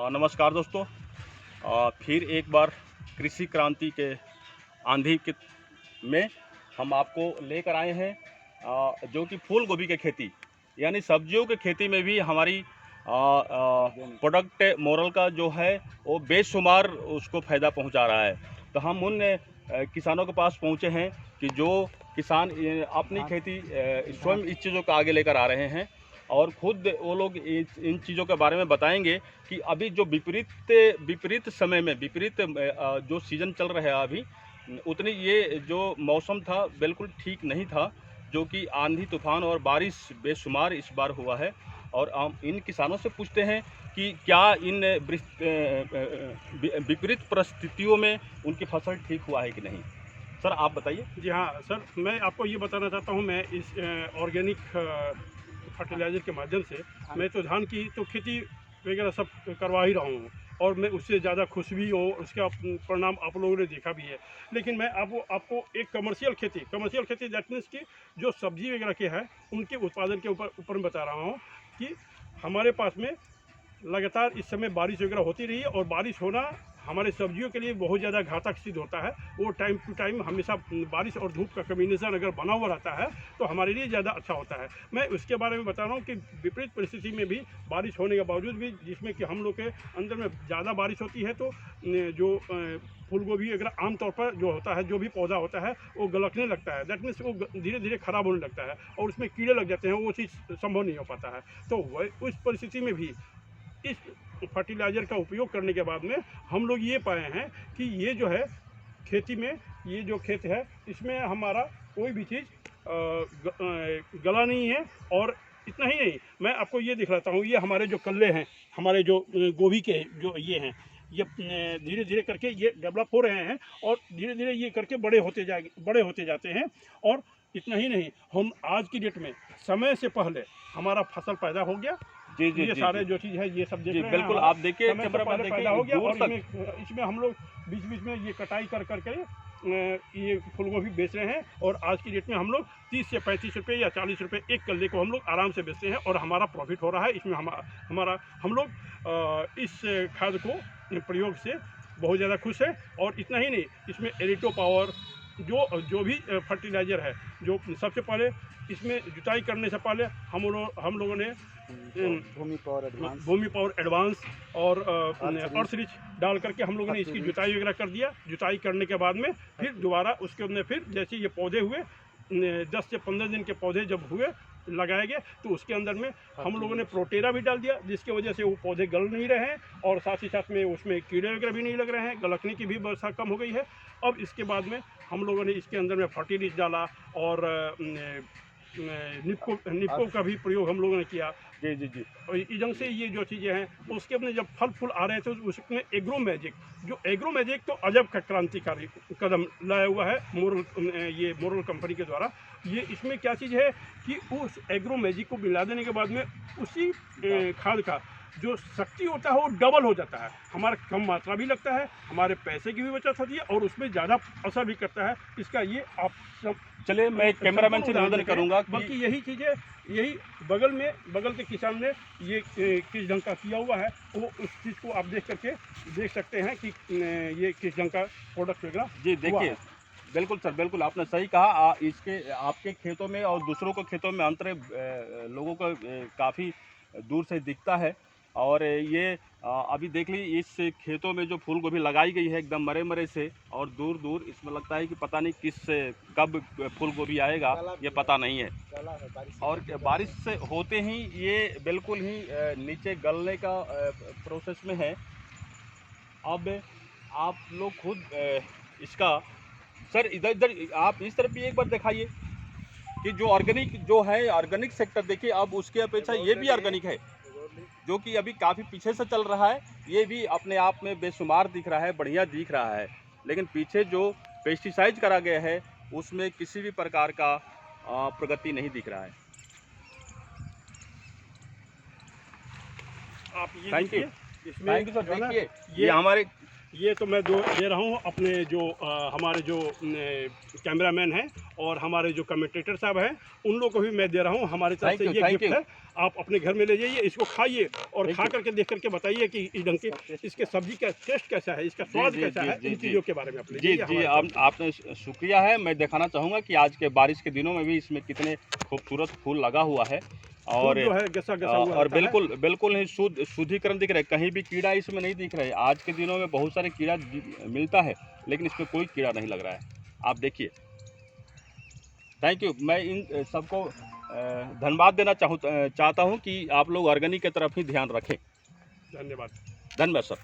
नमस्कार दोस्तों। फिर एक बार कृषि क्रांति के आंधी के में हम आपको लेकर आए हैं, जो कि फूल गोभी की खेती यानी सब्जियों की खेती में भी हमारी प्रोडक्ट मोरल का जो है वो बेशुमार उसको फ़ायदा पहुंचा रहा है। तो हम उन किसानों के पास पहुंचे हैं कि जो किसान अपनी खेती स्वयं इस चीज़ों को आगे लेकर आ रहे हैं और खुद वो लोग इन चीज़ों के बारे में बताएंगे कि अभी जो विपरीत समय में जो सीज़न चल रहा है अभी, उतनी ये जो मौसम था बिल्कुल ठीक नहीं था, जो कि आंधी तूफान और बारिश बेशुमार इस बार हुआ है। और हम इन किसानों से पूछते हैं कि क्या इन विपरीत परिस्थितियों में उनकी फसल ठीक हुआ है कि नहीं। सर आप बताइए। जी हाँ सर, मैं आपको ये बताना चाहता हूँ। मैं इस ऑर्गेनिक फर्टिलाइज़र के माध्यम से मैं तो धान की तो खेती वगैरह सब करवा ही रहा हूँ और मैं उससे ज़्यादा खुश भी हूँ। उसका परिणाम आप लोगों ने देखा भी है। लेकिन मैं आपको एक कमर्शियल खेती दैट मीन्स की जो सब्जी वगैरह के है उनके उत्पादन के ऊपर मैं बता रहा हूँ कि हमारे पास में लगातार इस समय बारिश वगैरह होती रही है और बारिश होना हमारे सब्जियों के लिए बहुत ज़्यादा घातक सिद्ध होता है। वो टाइम टू टाइम हमेशा बारिश और धूप का कम्बिनेशन अगर बना हुआ रहता है तो हमारे लिए ज़्यादा अच्छा होता है। मैं उसके बारे में बता रहा हूँ कि विपरीत परिस्थिति में भी बारिश होने के बावजूद भी, जिसमें कि हम लोग के अंदर में ज़्यादा बारिश होती है तो जो फूल गोभी अगर आमतौर पर जो होता है, जो भी पौधा होता है वो गलकने लगता है। दैट मीन्स वो धीरे धीरे ख़राब होने लगता है और उसमें कीड़े लग जाते हैं। वो चीज़ संभव नहीं हो पाता है। तो वह उस परिस्थिति में भी इस फर्टिलाइज़र का उपयोग करने के बाद में हम लोग ये पाए हैं कि ये जो है खेती में, ये जो खेत है इसमें हमारा कोई भी चीज़ गला नहीं है। और इतना ही नहीं, मैं आपको ये दिखलाता हूँ। ये हमारे जो कल्ले हैं, हमारे जो गोभी के जो ये हैं, ये धीरे धीरे करके ये डेवलप हो रहे हैं और धीरे धीरे ये करके बड़े होते जाते हैं। और इतना ही नहीं, हम आज की डेट में समय से पहले हमारा फसल पैदा हो गया। जी जी ये जी सारे जी जो चीज़ है ये सब देख जी रहे हैं। बिल्कुल। आप देखिए समय से कैमरा मैन पहले देखिए पैदा हो गया दूर और तक। इसमें हम लोग बीच बीच में ये कटाई कर करके ये फूल गोभी बेच रहे हैं। और आज की डेट में हम लोग 30 से 35 रुपये या 40 रुपये एक कल्ले को हम लोग आराम से बेचते हैं और हमारा प्रॉफिट हो रहा है। इसमें हमारा हम लोग इस खाद को प्रयोग से बहुत ज़्यादा खुश है। और इतना ही नहीं, इसमें एरिटो पावर जो भी फर्टिलाइज़र है, जो सबसे पहले इसमें जुताई करने से पहले हम लोगों ने भूमि पावर एडवांस और अर्थ रिच डाल करके हम लोगों ने इसकी जुताई वगैरह कर दिया। जुताई करने के बाद में फिर दोबारा उसके अंदर फिर जैसे ये पौधे हुए 10 से 15 दिन के पौधे जब हुए लगाए गए तो उसके अंदर में हम लोगों ने प्रोटेरा भी डाल दिया, जिसकी वजह से वो पौधे गल नहीं रहे हैं और साथ ही साथ में उसमें कीड़े वगैरह भी नहीं लग रहे हैं। गलकने की भी व्यवस्था कम हो गई है। अब इसके बाद में हम लोगों ने इसके अंदर में फर्टिलाइज डाला और निप्को का भी प्रयोग हम लोगों ने किया। जी जी जी और इधर से ये जो चीज़ें हैं उसके अपने जब फल फूल आ रहे थे उसमें एग्रो मैजिक तो अजब का क्रांतिकारी कदम लाया हुआ है मोरल कंपनी के द्वारा। ये इसमें क्या चीज़ है कि उस एग्रो मैजिक को मिला देने के बाद में उसी खाद का जो शक्ति होता है वो डबल हो जाता है। हमारा कम मात्रा भी लगता है, हमारे पैसे की भी बचत होती है और उसमें ज़्यादा असर भी करता है। इसका ये आप सब चलिए मैं कैमरामैन से निवेदन करूंगा कि बाकी यही चीज़ें, यही बगल के किसान ने ये किस ढंग का किया हुआ है वो उस चीज़ को आप देख सकते हैं कि ये किस ढंग का प्रोडक्ट वगैरह। जी देखिए, बिल्कुल सर, बिल्कुल आपने सही कहा। इसके आपके खेतों में और दूसरों के खेतों में अंतर लोगों को काफ़ी दूर से दिखता है। और ये अभी देख लीजिए इस खेतों में जो फूल गोभी लगाई गई है एकदम मरे मरे से, और दूर दूर इसमें लगता है कि पता नहीं कब फूल गोभी आएगा, ये पता नहीं है। और बारिश से होते ही ये बिल्कुल ही नीचे गलने का प्रोसेस में है। अब आप लोग खुद इसका, सर इधर इधर आप इस तरफ भी एक बार दिखाइए कि जो ऑर्गेनिक सेक्टर देखिए, अब उसके अपेक्षा ये भी ऑर्गेनिक है, जो कि अभी काफ़ी पीछे से चल रहा है। ये भी अपने आप में बेशुमार दिख रहा है, बढ़िया दिख रहा है। लेकिन पीछे जो पेस्टिसाइड करा गया है उसमें किसी भी प्रकार का प्रगति नहीं दिख रहा है। आप ये थैंक यू इसमें सर। देखिए ये ये हमारे ये तो मैं दे रहा हूँ अपने जो हमारे जो कैमरामैन हैं और हमारे जो कमेंटेटर साहब हैं, उन लोगों को भी मैं दे रहा हूँ। हमारे तरफ से ये गिफ्ट है, आप अपने घर में ले जाइए, इसको खाइए और खा करके देख करके बताइए कि इस ढंग के इसके सब्जी का टेस्ट कैसा है, इसका स्वाद कैसा है, इन चीज़ों के बारे में अपने जी आपने शुक्रिया है। मैं दिखाना चाहूँगा कि आज के बारिश के दिनों में भी इसमें कितने खूबसूरत फूल लगा हुआ है और जो है गसा गसा हुआ और बिल्कुल ही शुद्धिकरण दिख रहा है, कहीं भी कीड़ा इसमें नहीं दिख रहा है। आज के दिनों में बहुत सारे कीड़ा मिलता है लेकिन इसमें कोई कीड़ा नहीं लग रहा है, आप देखिए। Thank you. मैं इन सबको धन्यवाद देना चाहता हूँ कि आप लोग ऑर्गेनिक की तरफ ही ध्यान रखें। धन्यवाद। धन्यवाद सर।